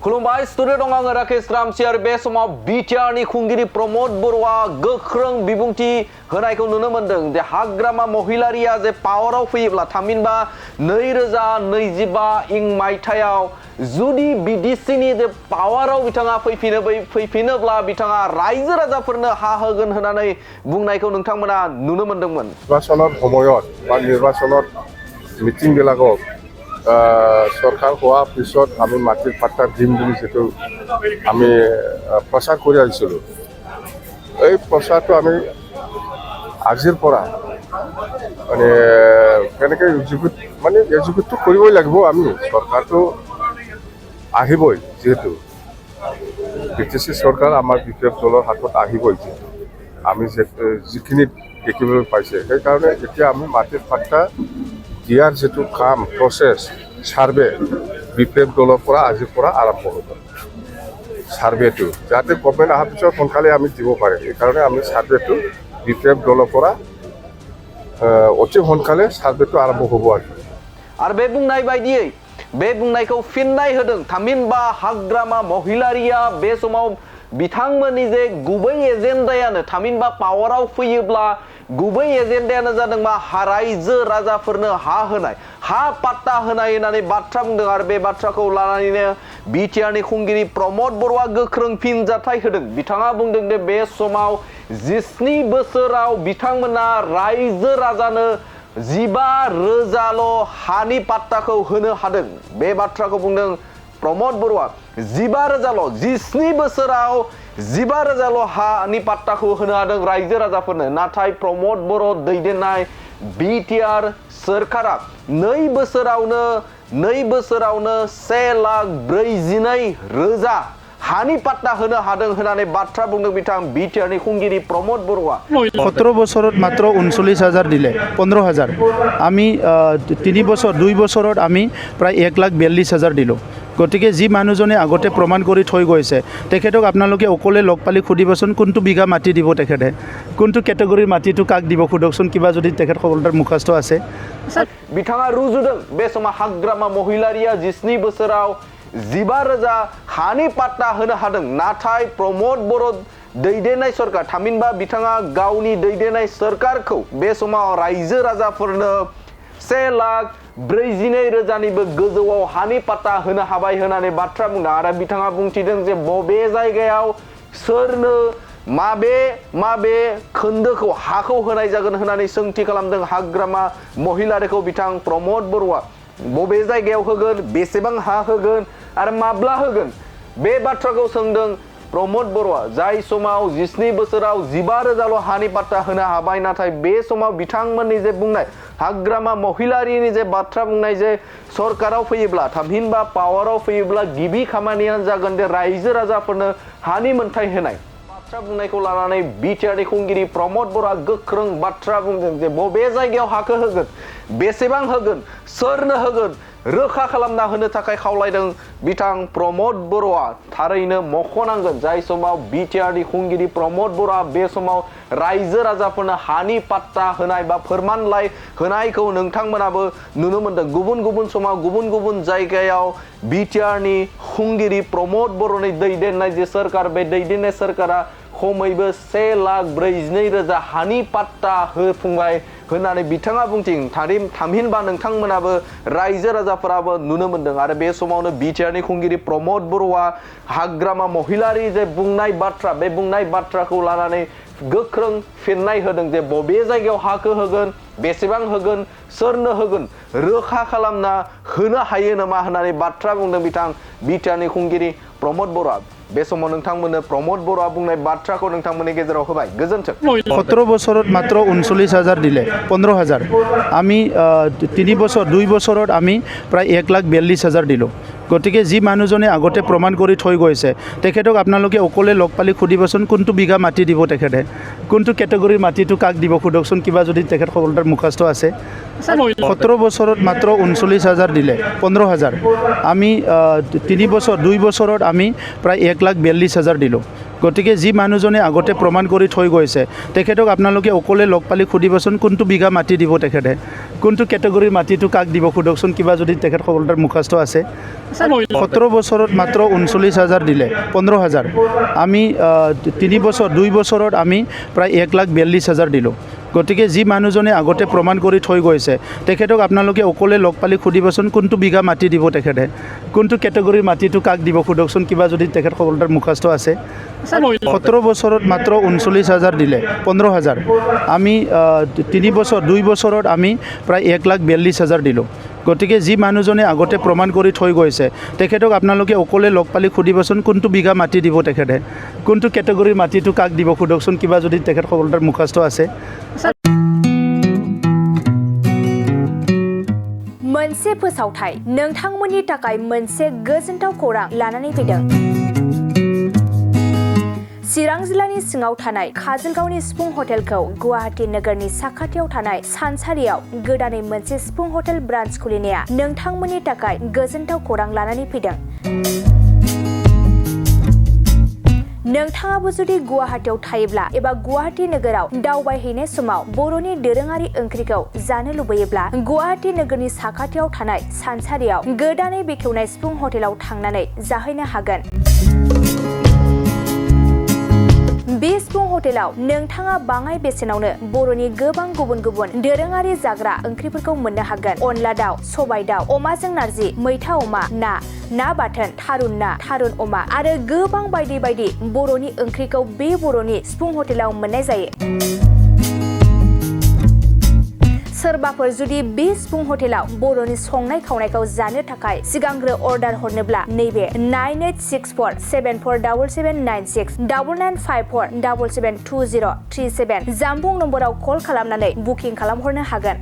खुलुमबाय स्टुडिअ दं आङो राकेश रामसियार बे समाव बिटिआरनि खुंगिरि प्रमद बर'आ गोख्रों बिबुंथि होनायखौ नुनो मोन्दों जे हाग्रामा महिलारिया जे पावाराव फैयोब्ला थामहिनबा 2025 इं मायथाइयाव जुदि बिडिसिनि जे पावाराव बिथाङा फैफिनोब्ला बिथाङा रायजो राजाफोरनो हा होगोन होननानै बुंनायखौ नोंथांमोना नुनो मोन्दोंमोन। निर्बाचনৰ সময়ত বা নিৰ্বাচনত মিটিংবিলাকক सरकार होआ पिছত आमी माटिर पाट्टा दिम बुली जेतु आमी प्रचार কৰি আহিছিলোঁ এই প্ৰচাৰটো আমি আজিৰ পৰা মানে কেনেকৈ এক্সিকিউট কৰিবই লাগিব আমি চৰকাৰটো আহিবই যেহেতু বিটিসি চৰকাৰ আমাৰ বিপেপ দলৰ হাতত আহিবই যেহেতু আমি যিখিনি দেখিবলৈ পাইছে সেইকাৰণে এতিয়া আমি মাটিৰ পাট্টা দিয়াৰ যেটো কাম প্ৰসেস সার্ভে বিপ্লব দলৰ পৰা আজিৰ পৰা আৰম্ভ হ'ব সার্ভেটো যাতে গভৰ্ণমেণ্ট অহাৰ পিছত সোনকালে আমি দিব পাৰে এইকাৰণে আমি সার্ভেটো বিপ্লব দলৰ পৰা অতি সোনকালে সার্ভেটো আৰম্ভ হ'ব आरो बे बुंनाय बायदियै बे बुंनायखौ फिननाय होदों थामहिनबा हाग्रामा महिलारिया बे समाव बिथांमोननि जे गुबै एजेन्डायानो थामहिनबा पावाराव फैयोब्ला गुबै एजेन्डायानो जादों मा रायजो राजाफोरनो हा होनाय हा पाट्टा होनाय होननानै बाथ्रा बुंदों आरो बे बाथ्राखौ लानानैनो बिटिआरनि खुंगिरि प्रमद बर'आ गोख्रों फिनजाथाय होदों। बिथाङा बुंदों जे बे समाव 17 बोसोराव बिथांमोना रायजो राजानो 15,000ल' हानि पाट्टाखौ होनो हादों। बे बाथ्राखौ बुंदों प्रमद बर'आ 15,000ल' 17 बोसोराव 15,000ल' हानि पाट्टाखौ होनो हादों रायजो राजाफोरनो। नाथाय प्रमद बर' दैदेननाय बिटिआर सोरखारा 2 बोसोरावनो 1,42,000 हानि पाट्टा होनो हादों होननानै बाथ्रा बुंदों बिथां बिटिआरनि खुंगिरि प्रमद बर'आ। 17 বছৰত মাত্ৰ 39,000 দিলে 15,000 আমি 3 বছৰ 2 বছৰত আমি প্ৰায় 1,42,000 দিলোঁ। গতিকে যি মানুহজনে আগতে প্ৰমাণ কৰি থৈ গৈছে তেখেতক আপোনালোকে অকলে লগ পালি সুধিবচোন কোনটো বিঘা মাটি দিব তেখেতে কোনটো কেটেগৰীৰ মাটিটো কাক দিব সুধকচোন কিবা যদি তেখেতসকলৰ মুখস্থ আছে। बिथाङा रुजुदों बे समाव हाग्रामा महिलारिया 17 बोसोराव 15,000 हानि पाट्टा होनो हादों। नाथाय प्रमद बर' दैदेननाय सरकार थामहिनबा बिथाङा गावनि दैदेननाय सरकारखौ बे समाव रायजो राजाफोरनो 1,42,000निबो गोजौआव हानि पाट्टा होनो हाबाय होननानै बाथ्रा बुंदों आरो बिथाङा बुंथिदों जे बबे जायगायाव सोरनो माबे खोन्दोखौ हाखौ होनाय जागोन होननानै सोंथि खालामदों हाग्रामा महिलारिखौ बिथां प्रमद बर'आ। बबे जायगायाव होगोन बेसेबां हा होगोन आरो माब्ला होगोन बे बाथ्राखौ सोंदों प्रमद बर'आ। जाय समाव 17 बोसोराव 15,000ल' हानि पाट्टा होनो हाबाय नाथाय बे समाव बिथांमोननि जे बुंनाय हाग्रामा महिलारिनि जे बाथ्रा बुंनाय जे सरकाराव फैयोब्ला थामहिनबा पावाराव फैयोब्ला गिबि खामानियानो जागोन जे रायजो राजाफोरनो हानि मोनथाय होनाय बाथ्रा बुंनायखौ लानानै बिटिआरनि खुंगिरि प्रमद बर'आ गोख्रों बाथ्रा बुंदों जे बबे जायगायाव हाखौ होगोन बेसेबां होगोन सोरनो होगोन रोखा खालामना होनो थाखाय खावलायदों बिथां प्रमद बर'आ। थारैनो मख'नांगोन जाय समाव बिटिआरनि खुंगिरि प्रमद बर'आ बे समाव रायजो राजाफोरनो हानि पाट्टा होनाय बा फोरमानलाइ होनायखौ नोंथांमोनाबो नुनो मोन्दों। गुबुन गुबुन समाव गुबुन गुबुन जायगायाव बिटिआरनि खुंगिरि प्रमद बर'नि दैदेननाय जे सरकार बे दैदेननाय सरकारा खमैबो 1,42,000 हानि पाट्टा होफुंबाय होननानै बिथाङा बुंथिं थामहिनबा नोंथांमोनाबो रायजो राजाफोराबो नुनो मोन्दों आरो बे समावनो बिटिआरनि खुंगिरि प्रमद बर'आ हाग्रामा महिलारि जे बुंनाय बाथ्रा बे बुंनाय बाथ्राखौ लानानै गोख्रों फिननाय होदों जे बबे जायगायाव हाखौ होगोन बेसेबां होगोन सोरनो होगोन रोखा खालामना होनो हायो नामा होननानै बाथ्रा बुंदों बिथां बिटिआरनि खुंगिरि प्रमद बर'आ। बे समाव नोंथांमोननो प्रमद बर'आ बुंनाय बाथ्राखौ नोंथांमोननि गेजेराव होबाय गोजोन्थों। 17 বছৰত মাত্ৰ 39,000 দিলে 15,000 আমি 3 বছৰ 2 বছৰত আমি প্ৰায় 1,42,000 দিলোঁ। গতিকে যি মানুহজনে আগতে প্ৰমাণ কৰি থৈ গৈছে তেখেতক আপোনালোকে অকলে লগ পালি সুধিবচোন কোনটো বিঘা মাটি দিব তেখেতে কোনটো কেটেগৰীৰ মাটিটো কাক দিব সুধকচোন কিবা যদি তেখেতসকলৰ মুখস্থ আছে। 17 বছৰত মাত্ৰ 39,000 দিলে 15,000 আমি 3 বছৰ 2 বছৰত আমি প্ৰায় 1,42,000 দিলোঁ। গতিকে যি মানুহজনে আগতে প্ৰমাণ কৰি থৈ গৈছে তেখেতক আপোনালোকে অকলে লগ পালি সুধিবচোন কোনটো বিঘা মাটি দিব তেখেতে কোনটো কেটেগৰীৰ মাটিটো কাক দিব সোধকচোন কিবা যদি তেখেতসকলৰ মুখস্থ আছে 17 বছৰত মাত্ৰ 39,000 দিলে 15,000 আমি 3 বছৰ 2 বছৰত আমি প্ৰায় 1,42,000 দিলোঁ গতিকে যি মানুহজনে আগতে প্ৰমাণ কৰি থৈ গৈছে তেখেতক আপোনালোকে অকলে লগ পালি সুধিবচোন কোনটো বিঘা মাটি দিব তেখেতে কোনটো কেটেগৰীৰ মাটিটো কাক দিব সোধকচোন কিবা যদি তেখেতসকলৰ মুখস্থ আছে 17 বছৰত মাত্ৰ 39,000 দিলে 15,000 আমি 3 বছৰ 2 বছৰত আমি প্ৰায় 1,42,000 দিলোঁ গতিকে যি মানুহজনে আগতে প্ৰমাণ কৰি থৈ গৈছে তেখেতক আপোনালোকে অকলে লগ পালি সুধিবচোন কোনটো বিঘা মাটি দিব তেখেতে কোনটো কেটেগৰীৰ মাটিটো কাক দিব সোধকচোন কিবা যদি তেখেতসকলৰ মুখস্থ আছে मोनसे फोसावथाय नोंथांमोननि थाखाय मोनसे गोजोनथाव खौरां लानानै फैदों चिरां जिल्लानि सिङाव थानाय काजलगावनि सिफुं हटेलखौ गुवाहाटी नोगोरनि साखाथियाव थानाय सानसारियाव गोदानै मोनसे सिफुं हटेल ब्रान्च खुलिनाया नोंथांमोननि थाखाय गोजोनथाव खौरां लानानै फैदों नोंथाङाबो जुदि गुवाहाटीयाव थायोब्ला एबा गुवाहाटी नोगोराव दावबायहैनाय समाव बर'नि दोरोङारि ओंख्रिखौ जानो लुबैयोब्ला गुवाहाटी नोगोरनि साखाथियाव थानाय सानसारियाव गोदानै बेखेवनाय सिफुं हटेलाव थांनानै जाहैनो हागोन बे सिफुं हटेलाव नोंथाङा बाङाय बेसेनावनो बर'नि गोबां गुबुन गुबुन दोरोङारि जाग्रा ओंख्रिफोरखौ मोननो हागोन अनला दाउ सबाय दाउ अमाजों नारजि मैथा अमा ना बाथोन थारुन अमा आरो गोबां बायदि बायदि बर'नि ओंख्रिखौ बे बर'नि सिफुं हटेलाव मोननाय जायो सोरबाफोर जुदि बे सिफुं हटेलाव बर'नि संनाय खावनायखौ जानो थाखाय सिगांग्रो अर्डार हरनोब्ला नैबे 9864747796 9954772037 जामबुं नम्बराव कल खालामनानै बुकिं खालामहरनो हागोन